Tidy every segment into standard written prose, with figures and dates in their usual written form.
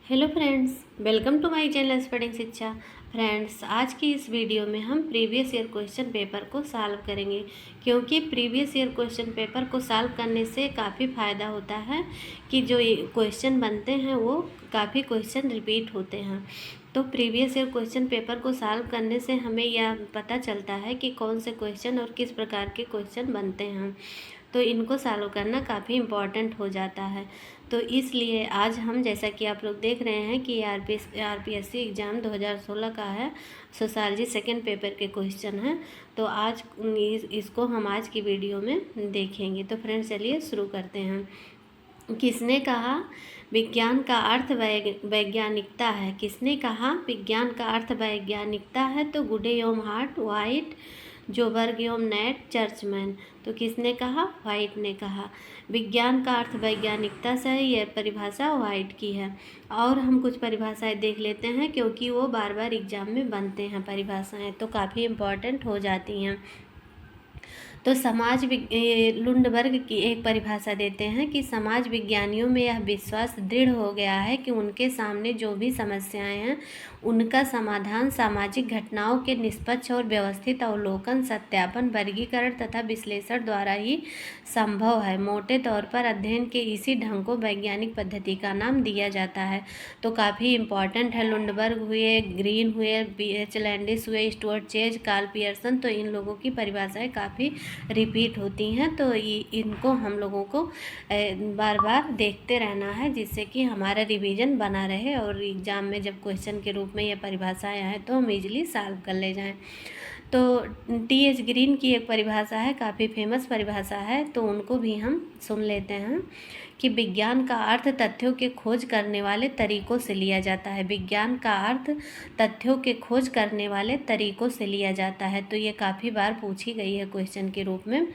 Hello friends, welcome to my channel studying Shiksha. Friends, आज की इस वीडियो में हम प्रीवियस ईयर क्वेश्चन पेपर को सॉल्व करेंगे, क्योंकि प्रीवियस ईयर क्वेश्चन पेपर को सॉल्व करने से काफ़ी फ़ायदा होता है कि जो क्वेश्चन बनते हैं वो काफ़ी क्वेश्चन रिपीट होते हैं। तो प्रीवियस ईयर क्वेश्चन पेपर को सॉल्व करने से हमें यह पता चलता है कि कौन से क्वेश्चन और किस प्रकार के क्वेश्चन बनते हैं, तो इनको सॉल्व करना काफ़ी इम्पॉर्टेंट हो जाता है। तो इसलिए आज हम, जैसा कि आप लोग देख रहे हैं कि आरपीएससी एग्ज़ाम 2016 का है, सोशियोलॉजी सेकेंड पेपर के क्वेश्चन हैं। तो आज इसको हम आज की वीडियो में देखेंगे। तो फ्रेंड्स, चलिए शुरू करते हैं। किसने कहा विज्ञान का अर्थ वैज्ञानिकता है? किसने कहा विज्ञान का अर्थ वैज्ञानिकता है? तो गुडे योम हार्ट, वाइट, जोबर्ग योम नेट, चर्चमैन। तो किसने कहा? वाइट ने कहा। विज्ञान का अर्थ वैज्ञानिकता से है, यह परिभाषा वाइट की है। और हम कुछ परिभाषाएं देख लेते हैं, क्योंकि वो बार बार एग्जाम में बनते हैं परिभाषाएं, तो काफ़ी इम्पॉर्टेंट हो जाती हैं। तो लुंडबर्ग की एक परिभाषा देते हैं कि समाज विज्ञानियों में यह विश्वास दृढ़ हो गया है कि उनके सामने जो भी समस्याएं हैं उनका समाधान सामाजिक घटनाओं के निष्पक्ष और व्यवस्थित अवलोकन, सत्यापन, वर्गीकरण तथा विश्लेषण द्वारा ही संभव है। मोटे तौर पर अध्ययन के इसी ढंग को वैज्ञानिक पद्धति का नाम दिया जाता है। तो काफ़ी इम्पॉर्टेंट है। लुंडबर्ग हुए, ग्रीन हुए, BH लैंडिस हुए, स्टुअर्ट चेज, कार्ल पियर्सन, तो इन लोगों की परिभाषाएं काफ़ी रिपीट होती हैं। तो इनको हम लोगों को बार बार देखते रहना है, जिससे कि हमारा रिवीजन बना रहे और एग्ज़ाम में जब क्वेश्चन के रूप में ये परिभाषाएं आए तो हम इजीली सॉल्व कर ले जाएं। तो TH ग्रीन की एक परिभाषा है, काफ़ी फेमस परिभाषा है, तो उनको भी हम सुन लेते हैं कि विज्ञान का अर्थ तथ्यों के खोज करने वाले तरीकों से लिया जाता है। विज्ञान का अर्थ तथ्यों के खोज करने वाले तरीकों से लिया जाता है। तो ये काफ़ी बार पूछी गई है क्वेश्चन के रूप में।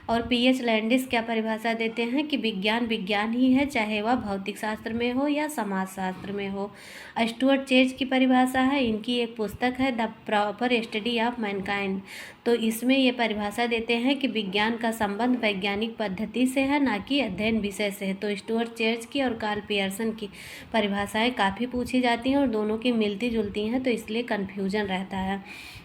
और PH लैंडिस क्या परिभाषा देते हैं कि विज्ञान विज्ञान ही है, चाहे वह भौतिक शास्त्र में हो या समाजशास्त्र में हो। स्टुअर्ट चेज की परिभाषा है, इनकी एक पुस्तक है the proper study of Mankind. तो इसमें ये परिभाषा देते हैं कि विज्ञान का संबंध वैज्ञानिक पद्धति से है, ना कि अध्ययन विषय से है। तो स्टुअर्ट चेज की और कार्ल पियर्सन की परिभाषाएं काफ़ी पूछी जाती हैं और दोनों की मिलती जुलती हैं, तो इसलिए कन्फ्यूजन रहता है।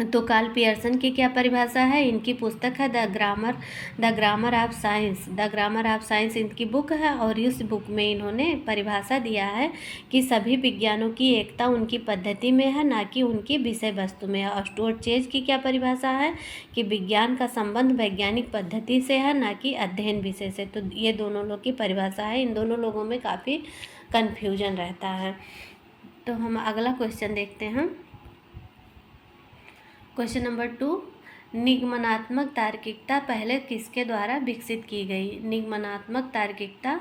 तो कार्ल पियर्सन की क्या परिभाषा है? इनकी पुस्तक है the grammar of science. The grammar of science इनकी बुक है, और इस बुक में इन्होंने परिभाषा दिया है कि सभी विज्ञानों की एकता उनकी पद्धति में है, ना कि उनकी विषय वस्तु में है। और स्टुअर्ट चेज की क्या परिभाषा है कि विज्ञान का संबंध वैज्ञानिक पद्धति से है, ना कि अध्ययन विषय से। तो ये दोनों लोग की परिभाषा है। इन दोनों लोगों में काफ़ी कन्फ्यूजन रहता है। तो हम अगला क्वेश्चन देखते हैं। क्वेश्चन नंबर 2, निगमनात्मक तार्किकता पहले किसके द्वारा विकसित की गई? निगमनात्मक तार्किकता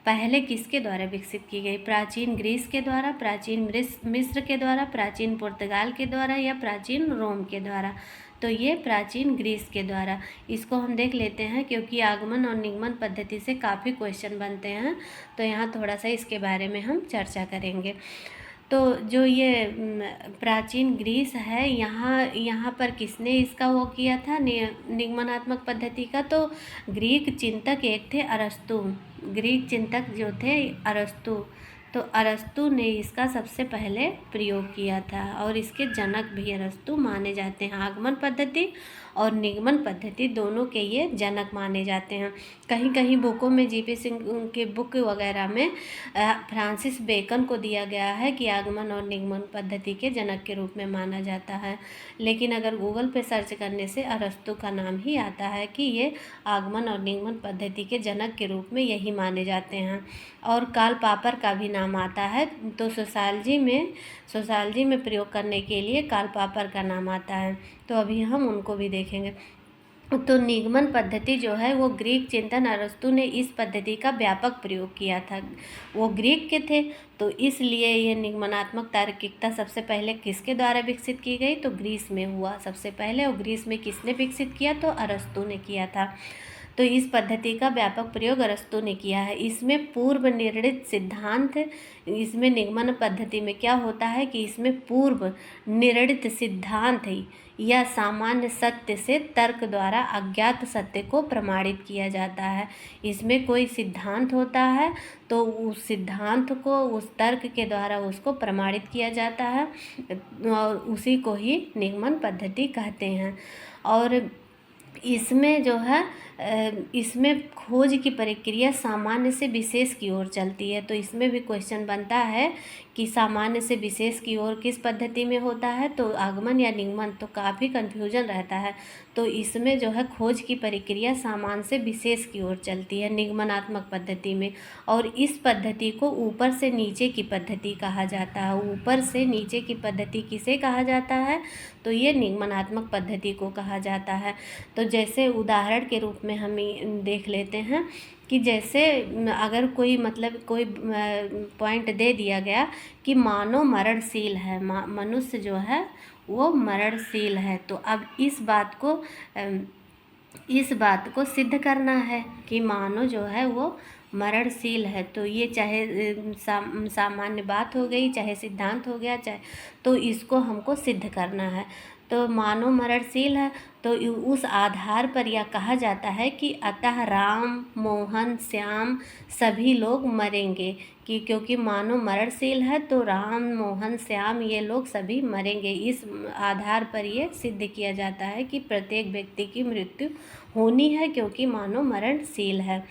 पहले किसके द्वारा विकसित की गई? प्राचीन ग्रीस के द्वारा, प्राचीन मिस्र के द्वारा, प्राचीन पुर्तगाल के द्वारा, या प्राचीन रोम के द्वारा? तो ये प्राचीन ग्रीस के द्वारा। इसको हम देख लेते हैं, क्योंकि आगमन और निगमन पद्धति से काफ़ी क्वेश्चन बनते हैं, तो यहाँ थोड़ा सा इसके बारे में हम चर्चा करेंगे। तो जो ये प्राचीन ग्रीस है, यहाँ पर किसने इसका वो किया था निगमनात्मक पद्धति का? तो ग्रीक चिंतक एक थे अरस्तु। ग्रीक चिंतक जो थे अरस्तु, तो अरस्तु ने इसका सबसे पहले प्रयोग किया था, और इसके जनक भी अरस्तु माने जाते हैं। आगमन पद्धति और निगमन पद्धति दोनों के ये जनक माने जाते हैं। कहीं कहीं बुकों में, GP सिंह के बुक वगैरह में फ्रांसिस बेकन को दिया गया है कि आगमन और निगमन पद्धति के जनक के रूप में माना जाता है, लेकिन अगर गूगल पे सर्च करने से अरस्तु का नाम ही आता है कि ये आगमन और निगमन पद्धति के जनक के रूप में यही माने जाते हैं। और कार्ल पॉपर का भी नाम आता है। तो सोशियोलॉजी में प्रयोग करने के लिए कार्ल पॉपर का नाम आता है, तो अभी हम उनको भी देखेंगे। तो निगमन पद्धति जो है वो ग्रीक चिंतन अरस्तु ने इस पद्धति का व्यापक प्रयोग किया था। वो ग्रीक के थे, तो इसलिए ये निगमनात्मक तार्किकता सबसे पहले किसके द्वारा विकसित की गई? तो ग्रीस में हुआ सबसे पहले। और ग्रीस में किसने विकसित किया? तो अरस्तु ने किया था। तो इस पद्धति का व्यापक प्रयोग अरस्तु ने किया है। इसमें पूर्व निर्णित सिद्धांत, इसमें निगमन पद्धति में क्या होता है कि इसमें पूर्व निर्णित सिद्धांत है, या सामान्य सत्य से तर्क द्वारा अज्ञात सत्य को प्रमाणित किया जाता है। इसमें कोई सिद्धांत होता है तो उस सिद्धांत को उस तर्क के द्वारा उसको प्रमाणित किया जाता है और उसी को ही निगमन पद्धति कहते हैं। और इसमें जो है इसमें खोज की प्रक्रिया सामान्य से विशेष की ओर चलती है। तो इसमें भी क्वेश्चन बनता है कि सामान्य से विशेष की ओर किस पद्धति में होता है, तो आगमन या निगमन। तो काफ़ी कन्फ्यूजन रहता है। तो इसमें जो है खोज की प्रक्रिया सामान्य से विशेष की ओर चलती है निगमनात्मक पद्धति में। और इस पद्धति को ऊपर से नीचे की पद्धति कहा जाता है। ऊपर से नीचे की पद्धति किसे कहा जाता है, तो ये निगमनात्मक पद्धति को कहा जाता है। तो जैसे उदाहरण के रूप में हम देख लेते हैं कि जैसे अगर कोई कोई पॉइंट दे दिया गया कि मानव मरणशील है, मनुष्य जो है वो मरणशील है। तो अब इस बात को सिद्ध करना है कि मानव जो है वो मरणशील है। तो ये चाहे सामान्य बात हो गई, चाहे सिद्धांत हो गया, चाहे, तो इसको हमको सिद्ध करना है। तो मानव मरणशील है तो उस आधार पर यह कहा जाता है कि अतः राम, मोहन, श्याम सभी लोग मरेंगे कि क्योंकि मानव मरणशील है तो राम, मोहन, श्याम ये लोग सभी मरेंगे। इस आधार पर ये सिद्ध किया जाता है कि प्रत्येक व्यक्ति की मृत्यु होनी है क्योंकि मानव मरणशील है।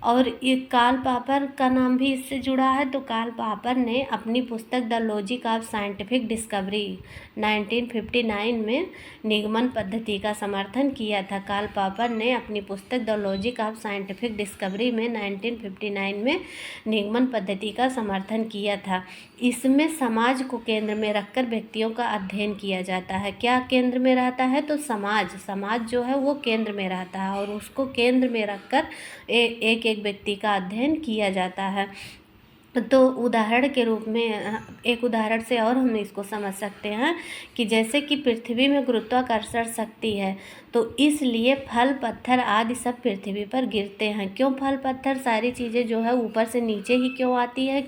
और ये कार्ल पॉपर का नाम भी इससे जुड़ा है। तो कार्ल पॉपर ने अपनी पुस्तक the logic of scientific discovery 1959 में निगमन पद्धति का समर्थन किया था। कार्ल पॉपर ने अपनी पुस्तक the logic of scientific discovery में 1959 में निगमन पद्धति का समर्थन किया था। इसमें समाज को केंद्र में रखकर व्यक्तियों का अध्ययन किया जाता है। क्या केंद्र में रहता है, तो समाज जो है वो केंद्र में रहता है और उसको केंद्र में रखकर एक एक व्यक्ति का अध्ययन किया जाता है। तो उदाहरण के रूप में एक उदाहरण से और हम इसको समझ सकते हैं कि जैसे कि पृथ्वी में गुरुत्वाकर्षण शक्ति है तो इसलिए फल, पत्थर आदि सब पृथ्वी पर गिरते हैं। क्यों फल, पत्थर सारी चीज़ें जो है ऊपर से नीचे ही क्यों आती है,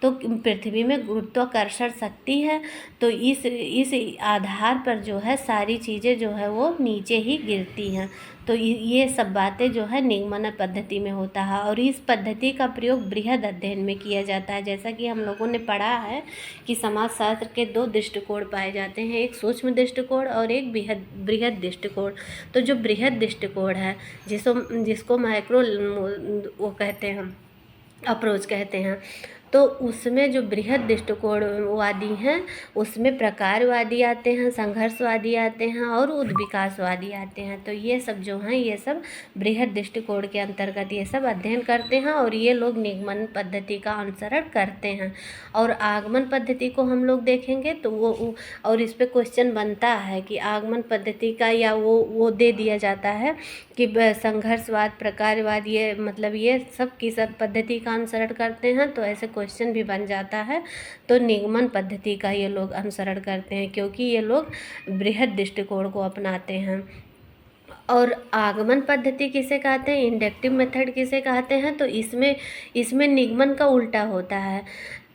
तो पृथ्वी में गुरुत्वाकर्षण शक्ति है तो इस आधार पर जो है सारी चीज़ें जो है वो नीचे ही गिरती हैं। तो ये सब बातें जो है निगमन पद्धति में होता है और इस पद्धति का प्रयोग बृहद अध्ययन में किया जाता है। जैसा कि हम लोगों ने पढ़ा है कि समाजशास्त्र के 2 दृष्टिकोण पाए जाते हैं, एक सूक्ष्म दृष्टिकोण और एक बृहद दृष्टिकोण। तो जो बृहद दृष्टिकोण है जिसको माइक्रो वो कहते हैं, अप्रोच कहते हैं, तो उसमें जो बृहद दृष्टिकोणवादी हैं उसमें प्रकारवादी आते हैं, संघर्षवादी आते हैं और उद्विकासवादी आते हैं। तो ये सब जो हैं ये सब बृहद दृष्टिकोण के अंतर्गत ये सब अध्ययन करते हैं और ये लोग निगमन पद्धति का अनुसरण करते हैं। और आगमन पद्धति को हम लोग देखेंगे तो वो और इस पर क्वेश्चन बनता है कि आगमन पद्धति का या वो दे दिया जाता है कि संघर्षवाद, प्रकारवाद ये सब की सब पद्धति का अनुसरण करते हैं। तो ऐसे क्वेश्चन भी बन जाता है। तो निगमन पद्धति का ये लोग अनुसरण करते हैं क्योंकि ये लोग बृहद दृष्टिकोण को अपनाते हैं। और आगमन पद्धति किसे कहते हैं, इंडक्टिव मेथड किसे कहते हैं, तो इसमें निगमन का उल्टा होता है।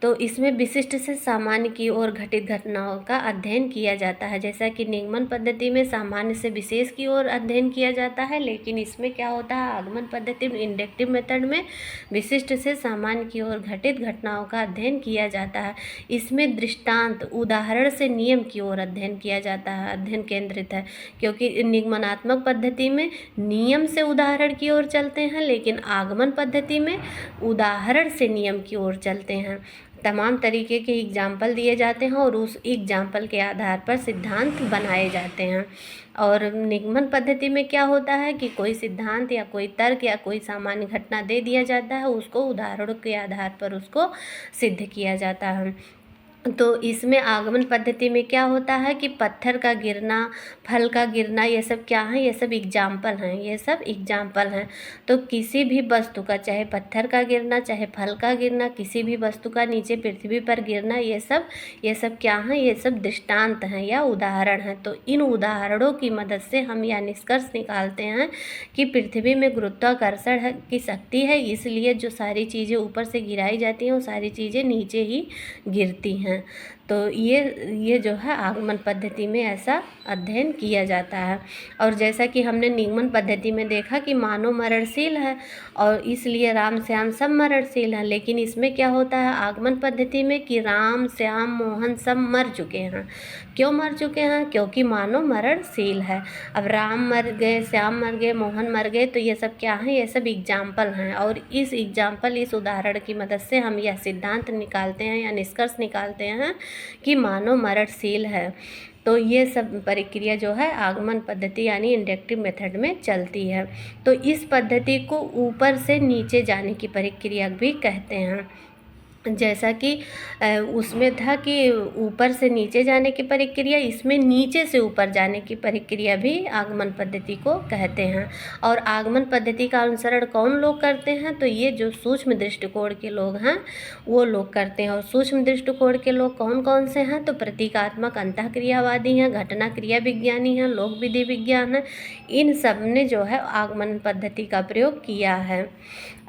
तो इसमें विशिष्ट से सामान्य की ओर घटित घटनाओं का अध्ययन किया जाता है। जैसा कि निगमन पद्धति में सामान्य से विशेष की ओर अध्ययन किया जाता है, लेकिन इसमें क्या होता है, आगमन पद्धति में इंडक्टिव मेथड में विशिष्ट से सामान्य की ओर घटित घटनाओं का अध्ययन किया जाता है। इसमें दृष्टांत, उदाहरण से नियम की ओर अध्ययन किया जाता है, अध्ययन केंद्रित है। क्योंकि निगमनात्मक पद्धति में नियम से उदाहरण की ओर चलते हैं, लेकिन आगमन पद्धति में उदाहरण से नियम की ओर चलते हैं। तमाम तरीके के एग्जाम्पल दिए जाते हैं और उस एग्जाम्पल के आधार पर सिद्धांत बनाए जाते हैं। और निगमन पद्धति में क्या होता है कि कोई सिद्धांत या कोई तर्क या कोई सामान्य घटना दे दिया जाता है, उसको उदाहरणों के आधार पर उसको सिद्ध किया जाता है। तो इसमें आगमन पद्धति में क्या होता है कि पत्थर का गिरना, फल का गिरना, ये सब क्या है, ये सब एग्जाम्पल हैं, ये सब एग्जाम्पल हैं। तो किसी भी वस्तु का, चाहे पत्थर का गिरना, चाहे फल का गिरना, किसी भी वस्तु का नीचे पृथ्वी पर गिरना, ये सब क्या हैं, ये सब दृष्टांत हैं या उदाहरण हैं। तो इन उदाहरणों की मदद से हम यह निष्कर्ष निकालते हैं कि पृथ्वी में गुरुत्वाकर्षण की शक्ति है, इसलिए जो सारी चीज़ें ऊपर से गिराई जाती हैं वो सारी चीज़ें नीचे ही गिरती हैं। तो ये जो है आगमन पद्धति में ऐसा अध्ययन किया जाता है। और जैसा कि हमने निगमन पद्धति में देखा कि मानव मरणशील है और इसलिए राम श्याम सब मरणशील हैं, लेकिन इसमें क्या होता है आगमन पद्धति में कि राम श्याम मोहन सब मर चुके हैं। क्यों मर चुके हैं? क्योंकि मानव मरणशील है। अब राम मर गए, श्याम मर गए, मोहन मर गए, तो ये सब क्या है? ये सब एग्जाम्पल हैं। और इस एग्जाम्पल, इस उदाहरण की मदद से हम यह सिद्धांत निकालते हैं या निष्कर्ष निकालते हैं कि मानव मरणशील है। तो ये सब प्रक्रिया जो है आगमन पद्धति यानी इंडक्टिव मेथड में चलती है। तो इस पद्धति को ऊपर से नीचे जाने की प्रक्रिया भी कहते हैं। जैसा कि उसमें था कि ऊपर से नीचे जाने की प्रक्रिया, इसमें नीचे से ऊपर जाने की प्रक्रिया भी आगमन पद्धति को कहते हैं। और आगमन पद्धति का अनुसरण कौन लोग करते हैं? तो ये जो सूक्ष्म दृष्टिकोण के लोग हैं वो लोग करते हैं। और सूक्ष्म दृष्टिकोण के लोग कौन कौन से हैं? तो प्रतीकात्मक अंतःक्रियावादी हैं, घटना क्रिया विज्ञानी हैं, लोक विधि विज्ञान है। इन सब ने जो है आगमन पद्धति का प्रयोग किया है।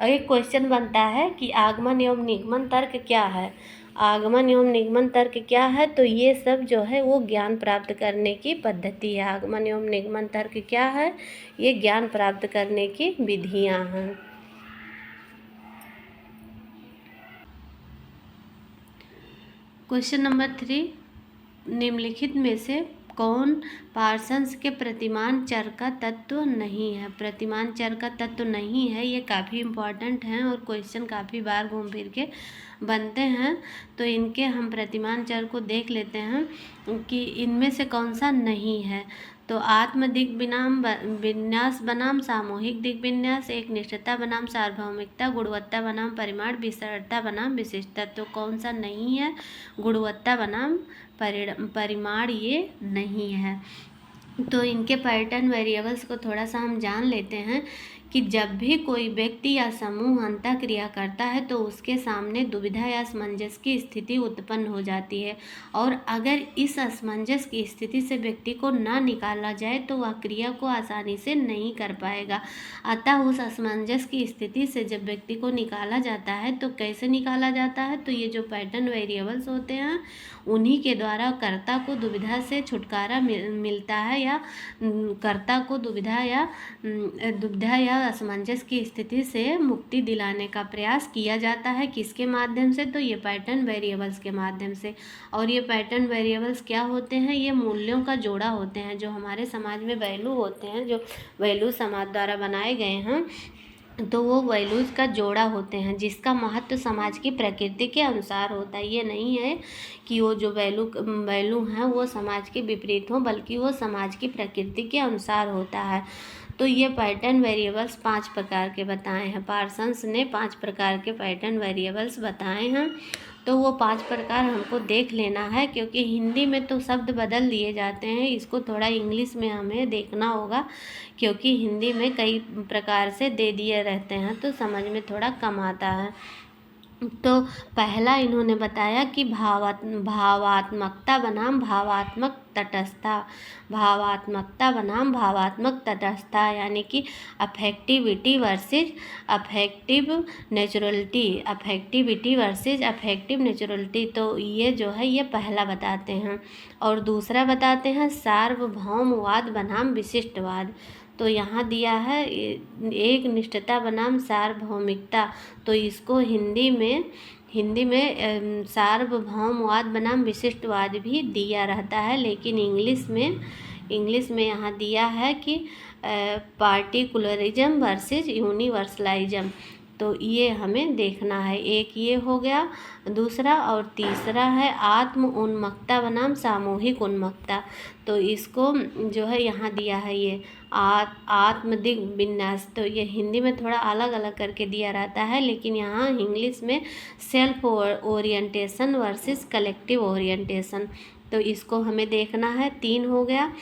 एक क्वेश्चन बनता है कि आगमन एवं निगमन तर्क क्या है? आगमन एवं निगमन तर्क क्या है? तो ये सब जो है वो ज्ञान प्राप्त करने की पद्धति है। आगमन एवं निगमन तर्क क्या है? ये ज्ञान प्राप्त करने की विधियां हैं। क्वेश्चन नंबर 3, निम्नलिखित में से कौन पार्सन्स के प्रतिमान चर का तत्व नहीं है? प्रतिमान चर का तत्व नहीं है, ये काफ़ी इम्पॉर्टेंट हैं और क्वेश्चन काफ़ी बार घूम फिर के बनते हैं। तो इनके हम प्रतिमान चर को देख लेते हैं कि इनमें से कौन सा नहीं है। तो आत्म दिग बनाम विन्यास बनाम सामूहिक दिग विन्यास, एक निष्ठता बनाम सार्वभौमिकता, गुणवत्ता बनाम परिमाण, विशेषता बनाम विशिष्टता। तो कौन सा नहीं है? गुणवत्ता बनाम परिमाण ये नहीं है। तो इनके पैटर्न वेरिएबल्स को थोड़ा सा हम जान लेते हैं कि जब भी कोई व्यक्ति या समूह अंतःक्रिया करता है तो उसके सामने दुविधा या असमंजस की स्थिति उत्पन्न हो जाती है। और अगर इस असमंजस की स्थिति से व्यक्ति को न निकाला जाए तो वह क्रिया को आसानी से नहीं कर पाएगा। अतः उस असमंजस की स्थिति से जब व्यक्ति को निकाला जाता है तो कैसे निकाला जाता है? तो ये जो पैटर्न वेरिएबल्स होते हैं उन्हीं के द्वारा कर्ता को दुविधा से छुटकारा मिलता है, या कर्ता को दुविधा या असमंजस की स्थिति से मुक्ति दिलाने का प्रयास किया जाता है। किसके माध्यम से? तो ये पैटर्न वेरिएबल्स के माध्यम से। और ये पैटर्न वेरिएबल्स क्या होते हैं? ये मूल्यों का जोड़ा होते हैं। जो हमारे समाज में वैल्यू होते हैं, जो वैल्यू समाज द्वारा बनाए गए हैं, तो वो वैल्यूज़ का जोड़ा होते हैं जिसका महत्व समाज की प्रकृति के अनुसार होता है। ये नहीं है कि वो जो वैल्यू हैं वो समाज के विपरीत हों, बल्कि वो समाज की प्रकृति के अनुसार होता है। तो ये पैटर्न वेरिएबल्स 5 प्रकार के बताए हैं। पार्सन्स ने 5 प्रकार के पैटर्न वेरिएबल्स बताए हैं। तो वो 5 प्रकार हमको देख लेना है, क्योंकि हिंदी में तो शब्द बदल दिए जाते हैं, इसको थोड़ा इंग्लिश में हमें देखना होगा, क्योंकि हिंदी में कई प्रकार से दे दिए रहते हैं तो समझ में थोड़ा कम आता है। तो पहला इन्होंने बताया कि भावात्मकता बनाम भावात्मक तटस्थता, भावात्मकता बनाम भावात्मक तटस्थता, यानी कि affectivity versus affective neutrality, affectivity versus affective neutrality. तो ये जो है ये पहला बताते हैं। और दूसरा बताते हैं सार्वभौमवाद बनाम विशिष्टवाद। तो यहाँ दिया है एक निष्ठता बनाम सार्वभौमिकता। तो इसको हिंदी में सार्वभौमवाद बनाम विशिष्टवाद भी दिया रहता है, लेकिन इंग्लिश में यहाँ दिया है कि पार्टिकुलरिज्म वर्सेस यूनिवर्सलिज्म। तो ये हमें देखना है। एक ये हो गया, दूसरा और तीसरा है आत्म उन्मुखता बनाम सामूहिक उन्मुखता। तो इसको जो है यहाँ दिया है ये आत्मदिग विन्यास। तो ये हिंदी में थोड़ा अलग अलग करके दिया रहता है, लेकिन यहाँ इंग्लिश में self orientation versus collective orientation. तो इसको हमें देखना है। 3 हो गया।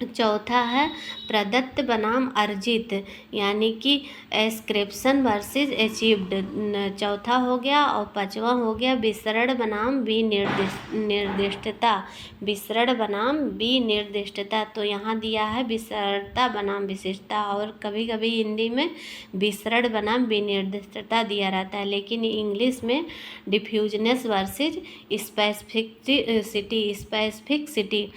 चौथा है प्रदत्त बनाम अर्जित, यानी कि एस्क्रिप्शन वर्सेस अचीव्ड। चौथा हो गया। और पांचवा हो गया विसरण बनाम विनिर्दिष्टता। विसरण बनाम विनिर्दिष्टता, तो यहाँ दिया है विसरणता बनाम विशिष्टता, और कभी कभी हिंदी में विसरण बनाम विनिर्दिष्टता दिया रहता है, लेकिन इंग्लिश में डिफ्यूजनेस वर्सेस स्पेसिफिसिटी।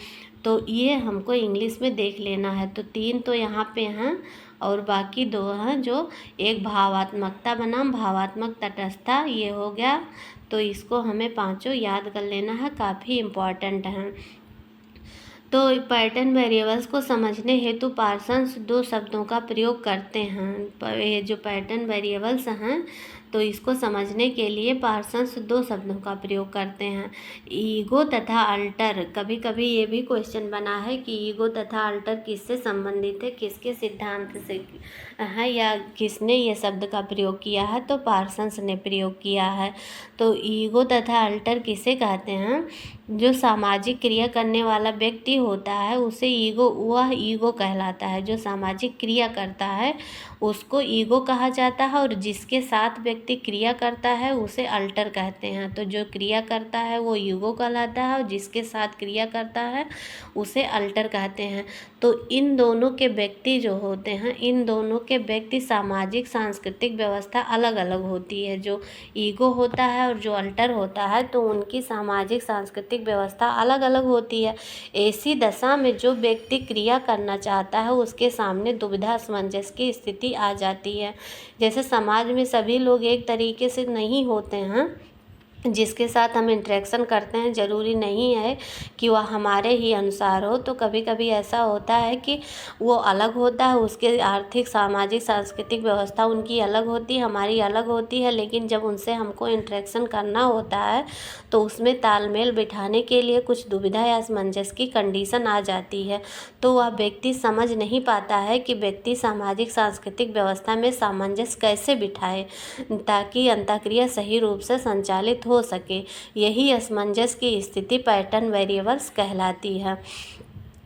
तो ये हमको इंग्लिश में देख लेना है। तो 3 तो यहाँ पे हैं और बाकी 2 हैं, जो एक भावात्मकता बनाम भावात्मक तटस्थता, ये हो गया। तो इसको हमें पांचों याद कर लेना है, काफ़ी इम्पॉर्टेंट हैं। तो पैटर्न वेरिएबल्स को समझने हेतु पार्सन्स 2 शब्दों का प्रयोग करते हैं। ये जो पैटर्न वेरिएबल्स हैं, तो इसको समझने के लिए पार्सन्स 2 शब्दों का प्रयोग करते हैं, ईगो तथा अल्टर। कभी कभी ये भी क्वेश्चन बना है कि ईगो तथा अल्टर किससे संबंधित है, किसके सिद्धांत से है, या किसने ये शब्द का प्रयोग किया है, तो पार्सन्स ने प्रयोग किया है। तो ईगो तथा अल्टर किसे कहते हैं? जो सामाजिक क्रिया करने वाला व्यक्ति होता है उसे वह ईगो कहलाता है। जो सामाजिक क्रिया करता है उसको ईगो कहा जाता है, और जिसके साथ व्यक्ति क्रिया करता है उसे अल्टर कहते हैं। तो जो क्रिया करता है वो ईगो कहलाता है, और जिसके साथ क्रिया करता है उसे अल्टर कहते हैं। तो इन दोनों के व्यक्ति जो होते हैं, इन दोनों के व्यक्ति सामाजिक सांस्कृतिक व्यवस्था अलग अलग होती है। जो ईगो होता है और जो अल्टर होता है, तो उनकी सामाजिक सांस्कृतिक व्यवस्था अलग अलग होती है। ऐसी दशा में जो व्यक्ति क्रिया करना चाहता है उसके सामने दुविधा असमंजस की स्थिति आ जाती है। जैसे समाज में सभी लोग एक तरीके से नहीं होते हैं, जिसके साथ हम इंटरेक्शन करते हैं ज़रूरी नहीं है कि वह हमारे ही अनुसार हो। तो कभी कभी ऐसा होता है कि वो अलग होता है, उसके आर्थिक सामाजिक सांस्कृतिक व्यवस्था उनकी अलग होती है, हमारी अलग होती है, लेकिन जब उनसे हमको इंटरेक्शन करना होता है तो उसमें तालमेल बिठाने के लिए कुछ दुविधा या असमंजस की कंडीशन आ जाती है। तो वह व्यक्ति समझ नहीं पाता है कि व्यक्ति सामाजिक सांस्कृतिक व्यवस्था में सामंजस्य कैसे बिठाए ताकि अंतःक्रिया सही रूप से संचालित हो सके। यही असमंजस की स्थिति पैटर्न वेरिएबल्स कहलाती है।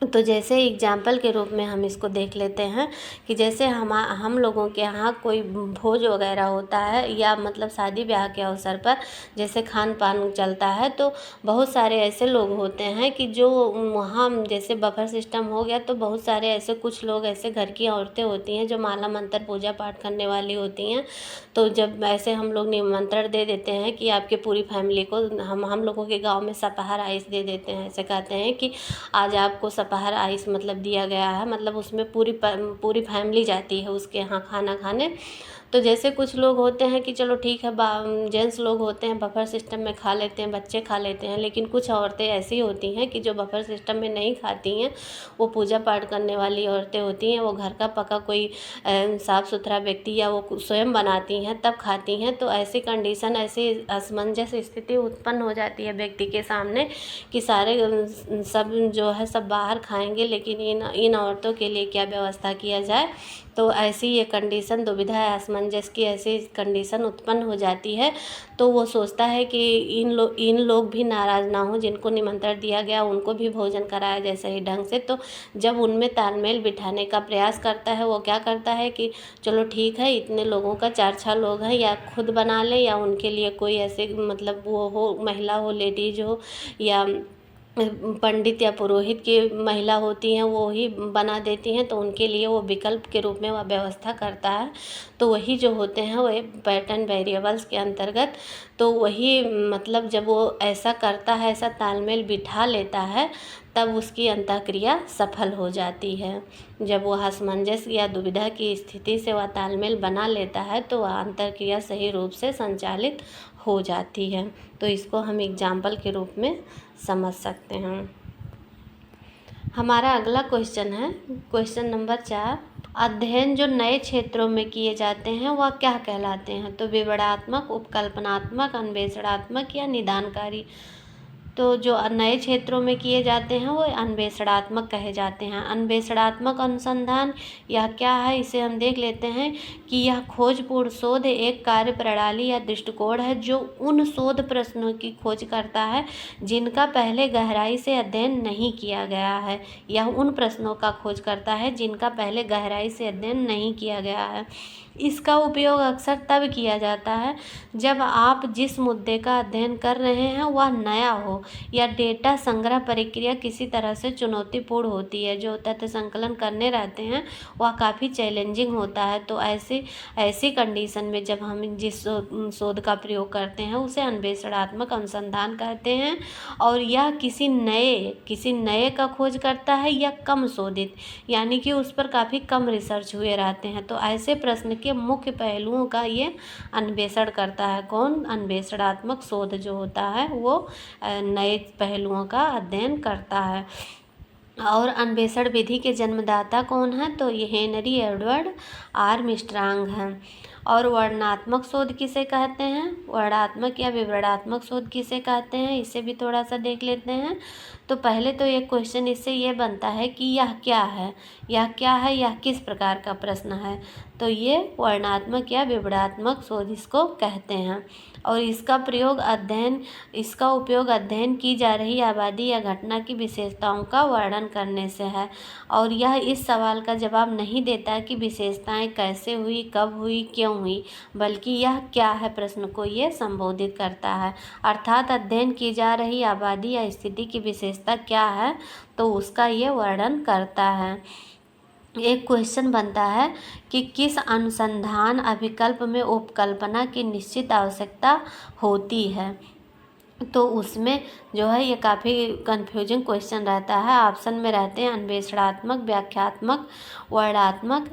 तो जैसे एग्जाम्पल के रूप में हम इसको देख लेते हैं कि जैसे हम लोगों के यहाँ कोई भोज वगैरह होता है, या मतलब शादी ब्याह के अवसर पर जैसे खान पान चलता है, तो बहुत सारे ऐसे लोग होते हैं कि जो वहाँ जैसे बफर सिस्टम हो गया, तो बहुत सारे ऐसे कुछ लोग ऐसे घर की औरतें होती हैं जो माला मंत्र पूजा पाठ करने वाली होती हैं। तो जब ऐसे हम लोग निमंत्रण दे देते हैं कि आपके पूरी फैमिली को, हम लोगों के गाँव में सपहर आइस दे देते हैं। ऐसे कहते हैं कि आज आपको सपहर आइस मतलब दिया गया है, मतलब उसमें पूरी फैमिली जाती है उसके यहाँ खाना खाने। तो जैसे कुछ लोग होते हैं कि चलो ठीक है, जेंट्स लोग होते हैं बफर सिस्टम में खा लेते हैं, बच्चे खा लेते हैं, लेकिन कुछ औरतें ऐसी होती हैं कि जो बफर सिस्टम में नहीं खाती हैं। वो पूजा पाठ करने वाली औरतें होती हैं, वो घर का पका कोई साफ़ सुथरा व्यक्ति या वो स्वयं बनाती हैं तब खाती हैं। तो ऐसी कंडीशन, ऐसी असमंजस स्थिति उत्पन्न हो जाती है व्यक्ति के सामने कि सारे सब जो है सब बाहर खाएंगे, लेकिन इन औरतों के लिए क्या व्यवस्था किया जाए। तो ऐसी ये कंडीशन, दुविधा या असमंजस की ऐसी कंडीशन उत्पन्न हो जाती है। तो वो सोचता है कि इन लोग भी नाराज़ ना हो, जिनको निमंत्रण दिया गया उनको भी भोजन कराया जाए सही ढंग से। तो जब उनमें तालमेल बिठाने का प्रयास करता है, वो क्या करता है कि चलो ठीक है, इतने लोगों का 4-6 लोग हैं, या खुद बना लें या उनके लिए कोई ऐसे मतलब वो हो, महिला हो, लेडीज हो, या पंडित या पुरोहित की महिला होती हैं वो ही बना देती हैं। तो उनके लिए वो विकल्प के रूप में वह व्यवस्था करता है। तो वही जो होते हैं वो पैटर्न वेरिएबल्स के अंतर्गत। तो वही मतलब जब वो ऐसा करता है, ऐसा तालमेल बिठा लेता है, तब उसकी अंतःक्रिया सफल हो जाती है। जब वो असमंजस या दुविधा की स्थिति से वह तालमेल बना लेता है तो वह अंतःक्रिया सही रूप से संचालित हो जाती है। तो इसको हम एग्जाम्पल के रूप में समझ सकते हैं। हमारा अगला क्वेश्चन है क्वेश्चन नंबर 4। अध्ययन जो नए क्षेत्रों में किए जाते हैं वह क्या कहलाते हैं? तो विवरणात्मक, उपकल्पनात्मक, अन्वेषणात्मक या निदानकारी। तो जो नए क्षेत्रों में किए जाते हैं वो अन्वेषणात्मक कहे जाते हैं। अन्वेषणात्मक अनुसंधान यह क्या है, इसे हम देख लेते हैं कि यह खोजपूर्ण शोध एक कार्य प्रणाली या दृष्टिकोण है जो उन शोध प्रश्नों की खोज करता है जिनका पहले गहराई से अध्ययन नहीं किया गया है। यह उन प्रश्नों का खोज करता है जिनका पहले गहराई से अध्ययन नहीं किया गया है। इसका उपयोग अक्सर तब किया जाता है जब आप जिस मुद्दे का अध्ययन कर रहे हैं वह नया हो या डेटा संग्रह प्रक्रिया किसी तरह से चुनौतीपूर्ण होती है। जो तथ्य संकलन करने रहते हैं वह काफ़ी चैलेंजिंग होता है। तो ऐसी कंडीशन में जब हम जिस शोध का प्रयोग करते हैं उसे अन्वेषणात्मक अनुसंधान कहते हैं, और यह किसी नए का खोज करता है या कम शोधित, यानी कि उस पर काफ़ी कम रिसर्च हुए रहते हैं। तो ऐसे प्रश्न के मुख्य पहलुओं का ये अन्वेषण करता है। कौन? अन्वेषणात्मक शोध जो होता है वो नए पहलुओं का अध्ययन करता है। और अन्वेषण विधि के जन्मदाता कौन है? तो ये हेनरी एडवर्ड आर्मस्ट्रांग हैं। और वर्णनात्मक शोध किसे कहते हैं? वर्णनात्मक या विवरणात्मक शोध किसे कहते हैं, इसे भी थोड़ा सा देख लेते हैं। तो पहले तो एक क्वेश्चन इससे ये बनता है कि यह क्या है, यह किस प्रकार का प्रश्न है। तो ये वर्णनात्मक या विवरणात्मक शोध इसको कहते हैं। और इसका उपयोग अध्ययन की जा रही आबादी या घटना की विशेषताओं का वर्णन करने से है। और यह इस सवाल का जवाब नहीं देता कि विशेषताएं कैसे हुई, कब हुई, क्यों हुई, बल्कि यह क्या है प्रश्न को ये संबोधित करता है। अर्थात अध्ययन की जा रही आबादी या स्थिति की विशेषता क्या है, तो उसका ये वर्णन करता है। एक क्वेश्चन बनता है कि किस अनुसंधान अभिकल्प में उपकल्पना की निश्चित आवश्यकता होती है। तो उसमें जो है ये काफ़ी कंफ्यूजिंग क्वेश्चन रहता है। ऑप्शन में रहते हैं अन्वेषणात्मक, व्याख्यात्मक, वर्णनात्मक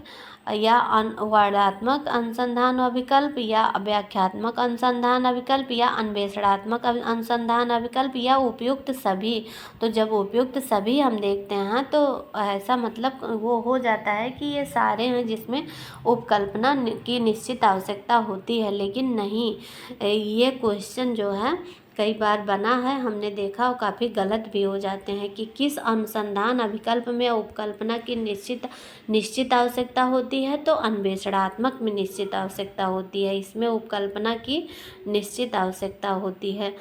या वर्णनात्मक अनुसंधान अभिकल्प, या व्याख्यात्मक अनुसंधान अभिकल्प, या अन्वेषणात्मक अनुसंधान अभिकल्प, या उपयुक्त सभी। तो जब उपयुक्त सभी हम देखते हैं तो ऐसा मतलब वो हो जाता है कि ये सारे हैं जिसमें उपकल्पना की निश्चित आवश्यकता होती है। लेकिन नहीं, ये क्वेश्चन जो है कई बार बना है, हमने देखा, और काफ़ी गलत भी हो जाते हैं कि किस अनुसंधान अभिकल्प में उपकल्पना की निश्चित आवश्यकता होती है। तो अन्वेषणात्मक में निश्चित आवश्यकता होती है, इसमें उपकल्पना की निश्चित आवश्यकता होती है।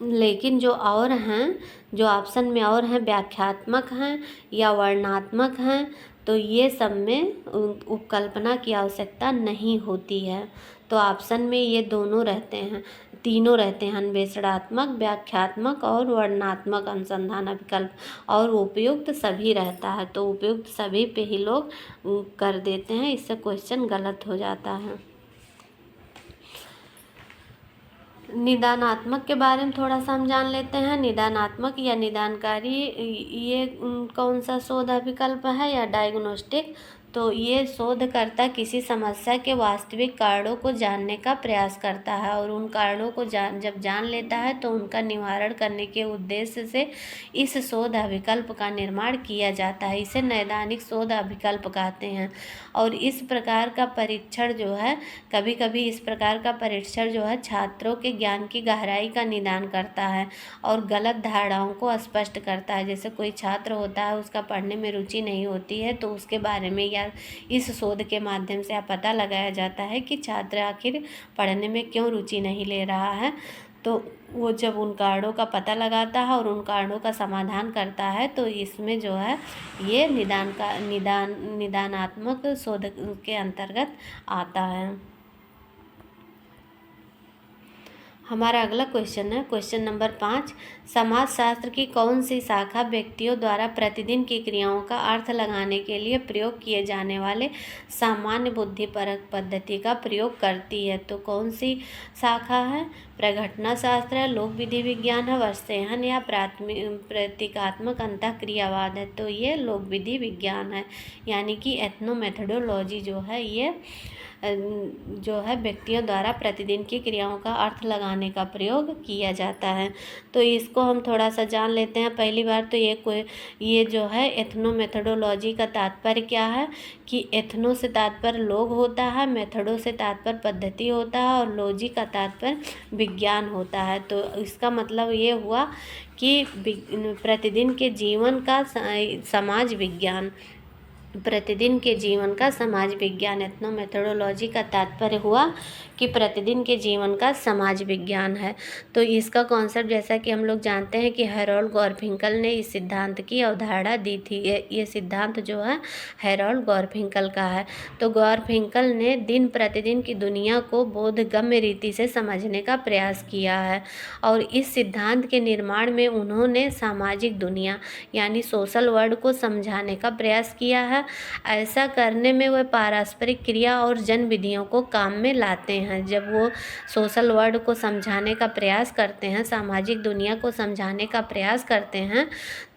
लेकिन जो ऑप्शन में और हैं, व्याख्यात्मक हैं या वर्णनात्मक हैं, तो ये सब में उपकल्पना की आवश्यकता नहीं होती है। तो ऑप्शन में ये तीनों रहते हैं, अन्वेषणात्मक, व्याख्यात्मक और वर्णनात्मक अनुसंधान अभिकल्प, और उपयुक्त सभी रहता है। तो उपयुक्त सभी पे ही लोग कर देते हैं, इससे क्वेश्चन गलत हो जाता है। निदानात्मक के बारे में थोड़ा सा हम जान लेते हैं। निदानात्मक या निदानकारी ये कौन सा शोध अभिकल्प है या डायग्नोस्टिक। तो ये शोधकर्ता किसी समस्या के वास्तविक कारणों को जानने का प्रयास करता है, और उन कारणों को जब जान लेता है तो उनका निवारण करने के उद्देश्य से इस शोध अभिकल्प का निर्माण किया जाता है। इसे नैदानिक शोध अभिकल्प कहते हैं। और इस प्रकार का परीक्षण जो है, कभी कभी इस प्रकार का परीक्षण जो है छात्रों के ज्ञान की गहराई का निदान करता है और गलत धारणाओं को स्पष्ट करता है। जैसे कोई छात्र होता है, उसका पढ़ने में रुचि नहीं होती है, तो उसके बारे में या इस शोध के माध्यम से आप पता लगाया जाता है कि छात्र आखिर पढ़ने में क्यों रुचि नहीं ले रहा है। तो वो जब उन कारणों का पता लगाता है और उन कारणों का समाधान करता है, तो इसमें जो है ये निदानात्मक शोध के अंतर्गत आता है। हमारा अगला क्वेश्चन है क्वेश्चन नंबर 5। समाजशास्त्र की कौन सी शाखा व्यक्तियों द्वारा प्रतिदिन की क्रियाओं का अर्थ लगाने के लिए प्रयोग किए जाने वाले सामान्य बुद्धिपरक पद्धति का प्रयोग करती है। तो कौन सी शाखा है? प्रघटना शास्त्र है, लोक विधि विज्ञान है, वर्षेहन या प्रतीकात्मक अंतःक्रियावाद है। तो ये लोक विधि विज्ञान है, यानी कि एथनोमेथोडोलॉजी जो है ये जो है व्यक्तियों द्वारा प्रतिदिन की क्रियाओं का अर्थ लगाने का प्रयोग किया जाता है। तो इसको हम थोड़ा सा जान लेते हैं। पहली बार तो ये जो है एथनो मेथडोलॉजी का तात्पर्य क्या है कि एथनो से तात्पर्य लोग होता है, मेथडो से तात्पर्य पद्धति होता है और लॉजी का तात्पर्य विज्ञान होता है। तो इसका मतलब ये हुआ कि प्रतिदिन के जीवन का समाज विज्ञान, प्रतिदिन के जीवन का समाज विज्ञान। एथनो मेथोडोलॉजी का तात्पर्य हुआ कि प्रतिदिन के जीवन का समाज विज्ञान है। तो इसका कॉन्सेप्ट जैसा कि हम लोग जानते हैं कि हैरोल्ड गॉर्फिंकल ने इस सिद्धांत की अवधारणा दी थी। ये सिद्धांत जो है हैरोल्ड गॉर्फिंकल का है। तो गॉर्फिंकल ने दिन प्रतिदिन की दुनिया को बोधगम्य रीति से समझने का प्रयास किया है और इस सिद्धांत के निर्माण में उन्होंने सामाजिक दुनिया यानी सोशल वर्ल्ड को समझाने का प्रयास किया है। ऐसा करने में वे पारस्परिक क्रिया और जन विधियों को काम में लाते हैं। जब वो सोशल वर्ल्ड को समझाने का प्रयास करते हैं, सामाजिक दुनिया को समझाने का प्रयास करते हैं,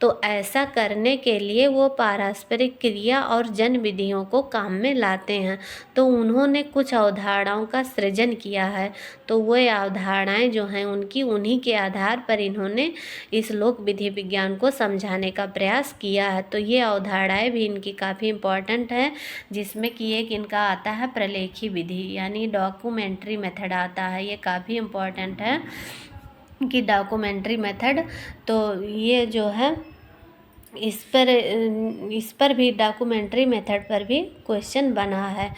तो ऐसा करने के लिए वो पारस्परिक क्रिया और जन विधियों को काम में लाते हैं। तो उन्होंने कुछ अवधारणाओं का सृजन किया है। तो वो अवधारणाएं जो हैं उनकी उन्हीं के आधार पर इन्होंने इस लोक विधि विज्ञान को समझाने का प्रयास किया है। तो ये अवधारणाएं भी इनकी काफ़ी इम्पॉर्टेंट है, जिसमें कि एक इनका आता है प्रलेखी विधि यानी डॉक्यूमेंट्री मेथड आता है। ये काफ़ी इम्पॉर्टेंट है कि डॉक्यूमेंट्री मेथड, तो ये जो है इस पर भी डॉक्यूमेंट्री मेथड पर भी क्वेश्चन बना है।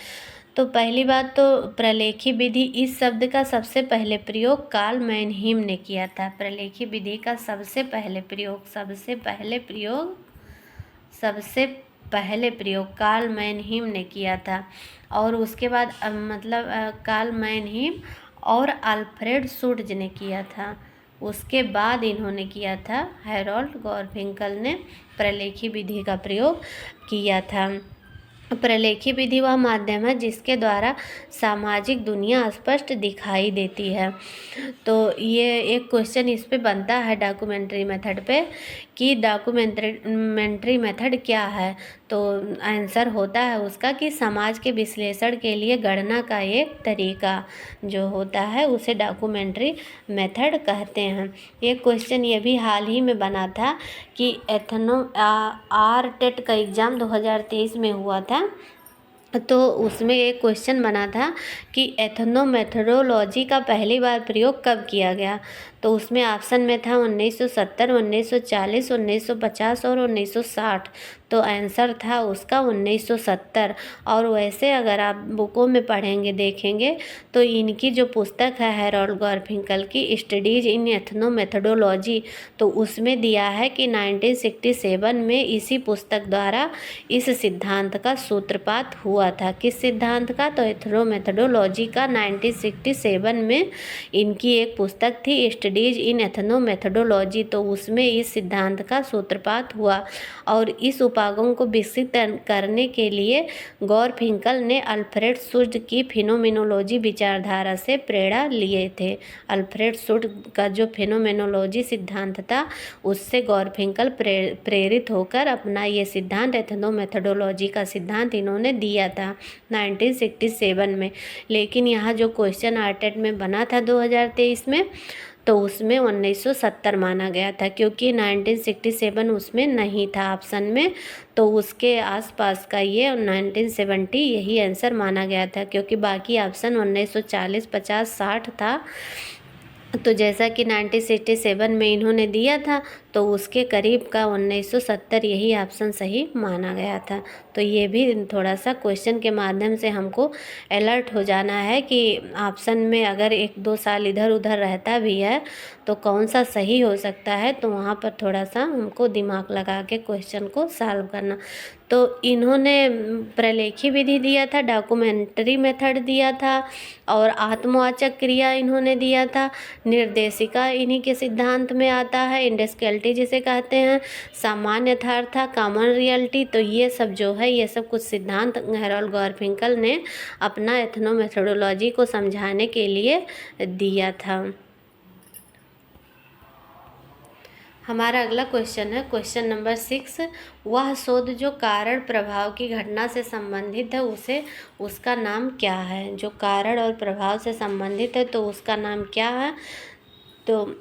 तो पहली बात तो प्रलेखी विधि, इस शब्द का सबसे पहले प्रयोग कार्ल मैनहीम ने किया था। प्रलेखी विधि का सबसे पहले प्रयोग कार्ल मैनहीम ने किया था। और उसके बाद कार्ल मैनहीम और अल्फ्रेड शुट्ज ने किया था। उसके बाद इन्होंने किया था हैरोल्ड गॉर्फिंकल ने प्रलेखी विधि का प्रयोग किया था। प्रलेखी विधि वह माध्यम है जिसके द्वारा सामाजिक दुनिया स्पष्ट दिखाई देती है। तो ये एक क्वेश्चन इस पे बनता है डॉक्यूमेंट्री मेथड पे कि डॉक्यूमेंट्री मेथड क्या है। तो आंसर होता है उसका कि समाज के विश्लेषण के लिए गणना का एक तरीका जो होता है उसे डॉक्यूमेंट्री मेथड कहते हैं। ये क्वेश्चन ये भी हाल ही में बना था कि टेट का एग्ज़ाम 2023 में हुआ था। तो उसमें एक क्वेश्चन बना था कि एथनो मेथोडोलॉजी का पहली बार प्रयोग कब किया गया। तो उसमें ऑप्शन में था 1970, 1940, 1950 और 1960। तो आंसर था उसका 1970। और वैसे अगर आप बुकों में पढ़ेंगे देखेंगे तो इनकी जो पुस्तक है हैरोल्ड गॉर्फिंकल की स्टडीज इन एथनो मेथोडोलॉजी, तो उसमें दिया है कि 1967 में इसी पुस्तक द्वारा इस सिद्धांत का सूत्रपात हुआ था। किस सिद्धांत का? तो एथनो मेथोडोलॉजी का 1967 में इनकी एक पुस्तक थी स्टडीज इन एथनो मेथोडोलॉजी। तो उसमें इस सिद्धांत का सूत्रपात हुआ और इस उपागम को विकसित करने के लिए गॉर्फिंकल ने अल्फ्रेड शुट्ज की फिनोमेनोलॉजी विचारधारा से प्रेरणा लिए थे। अल्फ्रेड शुट्ज का जो फिनोमेनोलॉजी सिद्धांत था उससे गॉर्फिंकल प्रेरित होकर अपना ये सिद्धांत एथनो मेथोडोलॉजी का सिद्धांत इन्होंने दिया था 1967 में। लेकिन यहाँ जो क्वेश्चन आर्टेट में बना था 2023 में, तो उसमें 1970 माना गया था क्योंकि 1967 उसमें नहीं था ऑप्शन में। तो उसके आसपास का ये 1970 यही आंसर माना गया था क्योंकि बाकी ऑप्शन 1940, 50, 60 था। तो जैसा कि 1967 में इन्होंने दिया था तो उसके करीब का 1970 यही ऑप्शन सही माना गया था। तो ये भी थोड़ा सा क्वेश्चन के माध्यम से हमको अलर्ट हो जाना है कि ऑप्शन में अगर 1-2 साल इधर उधर रहता भी है तो कौन सा सही हो सकता है। तो वहाँ पर थोड़ा सा हमको दिमाग लगा के क्वेश्चन को सॉल्व करना। तो इन्होंने प्रलेखी विधि दिया था, डॉक्यूमेंट्री मेथड दिया था और आत्मवाचक क्रिया इन्होंने दिया था। निर्देशिका इन्हीं के सिद्धांत में आता है, इंडस्ट्रियलिटी जिसे कहते हैं, सामान्य यथार्थ था, कॉमन रियलिटी। तो ये सब जो है ये सब कुछ सिद्धांत हैरोल्ड गॉर्फिंकल ने अपना एथनो मेथोडोलॉजी को समझाने के लिए दिया था। हमारा अगला क्वेश्चन है क्वेश्चन नंबर 6। वह शोध जो कारण प्रभाव की घटना से संबंधित है उसे उसका नाम क्या है। जो कारण और प्रभाव से संबंधित है तो उसका नाम क्या है। तो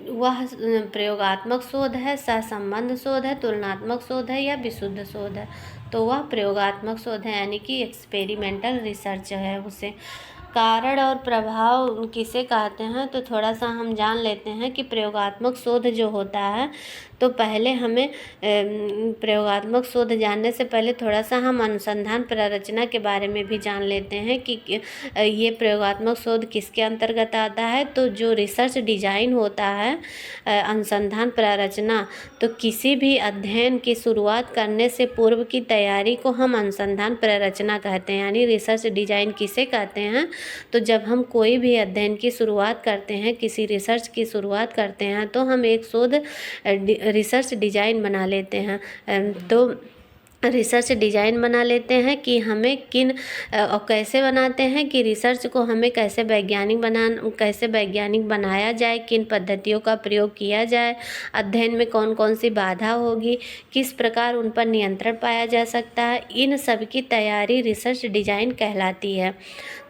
वह प्रयोगात्मक शोध है, सहसंबंध शोध है, तुलनात्मक शोध है या विशुद्ध शोध है। तो वह प्रयोगात्मक शोध है यानी कि एक्सपेरिमेंटल रिसर्च है उसे। कारण और प्रभाव किसे कहते हैं तो थोड़ा सा हम जान लेते हैं कि प्रयोगात्मक शोध जो होता है तो पहले हमें प्रयोगात्मक शोध जानने से पहले थोड़ा सा हम अनुसंधान प्ररचना के बारे में भी जान लेते हैं कि ये प्रयोगात्मक शोध किसके अंतर्गत आता है। तो जो रिसर्च डिजाइन होता है अनुसंधान प्ररचना, तो किसी भी अध्ययन की शुरुआत करने से पूर्व की तैयारी को हम अनुसंधान प्ररचना कहते हैं। यानी रिसर्च डिजाइन किसे कहते हैं तो जब हम कोई भी अध्ययन की शुरुआत करते हैं, किसी रिसर्च की शुरुआत करते हैं तो हम एक शोध रिसर्च डिजाइन बना लेते हैं। तो रिसर्च डिजाइन बना लेते हैं कि हमें किन और कैसे बनाते हैं कि रिसर्च को हमें कैसे वैज्ञानिक बनाया जाए, किन पद्धतियों का प्रयोग किया जाए, अध्ययन में कौन कौन सी बाधा होगी, किस प्रकार उन पर नियंत्रण पाया जा सकता है, इन सब की तैयारी रिसर्च डिजाइन कहलाती है।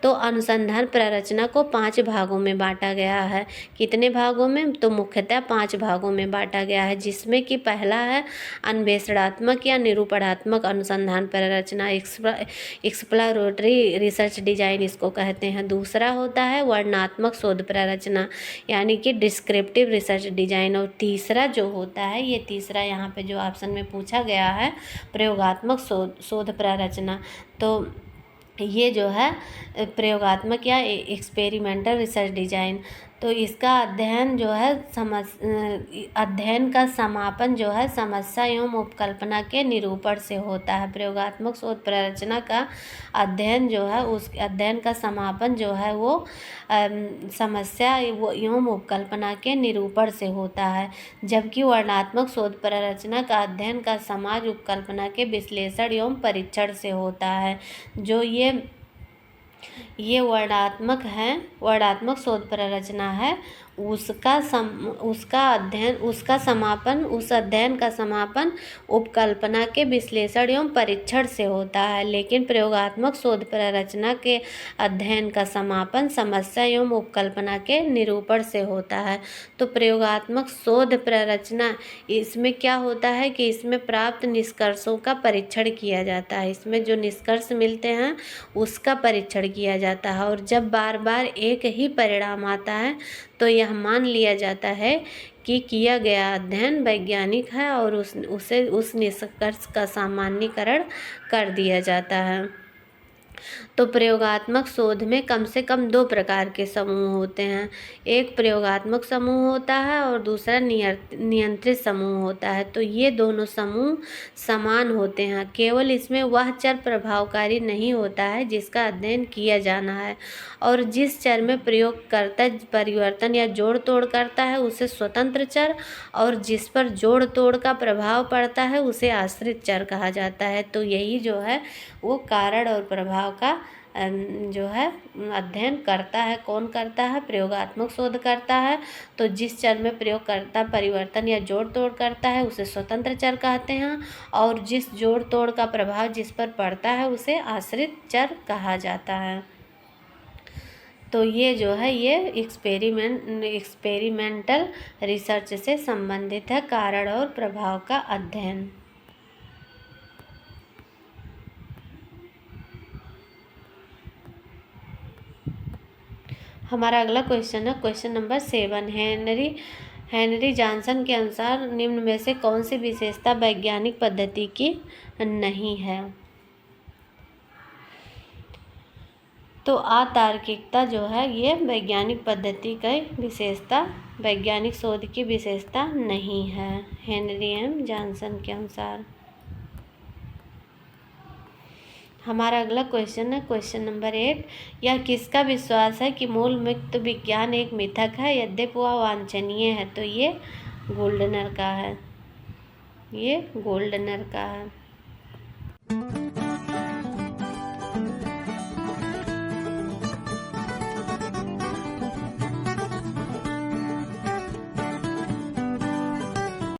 तो अनुसंधान प्ररचना को 5 भागों में बांटा गया है। कितने भागों में तो मुख्यतः 5 भागों में बांटा गया है, जिसमें कि पहला है अन्वेषणात्मक या निरूपणात्मक अनुसंधान प्ररचना, एक्सप्लोरेटरी रिसर्च डिजाइन इसको कहते हैं। दूसरा होता है वर्णनात्मक शोध प्ररचना यानी कि डिस्क्रिप्टिव रिसर्च डिजाइन। और तीसरा जो होता है, ये तीसरा यहाँ पे जो ऑप्शन में पूछा गया है प्रयोगात्मक शोध प्ररचना, तो ये जो है प्रयोगात्मक या एक्सपेरिमेंटल रिसर्च डिजाइन। तो इसका अध्ययन जो है अध्ययन का समापन जो है समस्या एवं उपकल्पना के निरूपण से होता है। प्रयोगात्मक शोध प्ररचना का अध्ययन जो है उस अध्ययन का समापन जो है वो समस्या एवं उपकल्पना के निरूपण से होता है। जबकि वर्णनात्मक शोध प्ररचना का अध्ययन का समाज उपकल्पना के विश्लेषण एवं परीक्षण से होता है। जो ये वर्णनात्मक शोध प्ररचना है, उस अध्ययन का समापन उपकल्पना के विश्लेषण एवं परीक्षण से होता है। लेकिन प्रयोगात्मक शोध प्ररचना के अध्ययन का समापन समस्या एवं उपकल्पना के निरूपण से होता है। तो प्रयोगात्मक शोध प्ररचना इसमें क्या होता है कि इसमें प्राप्त निष्कर्षों का परीक्षण किया जाता है। इसमें जो निष्कर्ष मिलते हैं उसका परीक्षण किया जाता है। और जब बार बार एक ही परिणाम आता है तो यह मान लिया जाता है कि किया गया अध्ययन वैज्ञानिक है और उस निष्कर्ष का सामान्यीकरण कर दिया जाता है। तो प्रयोगात्मक शोध में कम से कम 2 प्रकार के समूह होते हैं। एक प्रयोगात्मक समूह होता है और दूसरा नियंत्रित समूह होता है। तो ये दोनों समूह समान होते हैं, केवल इसमें वह चर प्रभावकारी नहीं होता है जिसका अध्ययन किया जाना है, और जिस चर में प्रयोगकर्ता परिवर्तन या जोड़ तोड़ करता है उसे स्वतंत्र चर, और जिस पर जोड़ तोड़ का प्रभाव पड़ता है उसे आश्रित चर कहा जाता है। तो यही जो है वो कारण और प्रभाव का जो है अध्ययन करता है। कौन करता है? प्रयोगात्मक शोध करता है। तो जिस चर में प्रयोगकर्ता परिवर्तन या जोड़ तोड़ करता है उसे स्वतंत्र चर कहते हैं, और जिस जोड़ तोड़ का प्रभाव जिस पर पड़ता है उसे आश्रित चर कहा जाता है। तो ये जो है ये एक्सपेरिमेंटल रिसर्च से संबंधित है, कारण और प्रभाव का अध्ययन। हमारा अगला क्वेश्चन है क्वेश्चन नंबर 7। हेनरी जॉनसन के अनुसार निम्न में से कौन सी विशेषता वैज्ञानिक पद्धति की नहीं है? तो अतार्किकता जो है ये वैज्ञानिक पद्धति की विशेषता, वैज्ञानिक शोध की विशेषता नहीं है हेनरी एम जॉनसन के अनुसार। हमारा अगला क्वेश्चन है क्वेश्चन नंबर 8। यह किसका विश्वास है कि मूल मुक्त विज्ञान एक मिथक है यद्यपि वह वांछनीय है? तो ये गोल्डनर का है, ये गोल्डनर का है।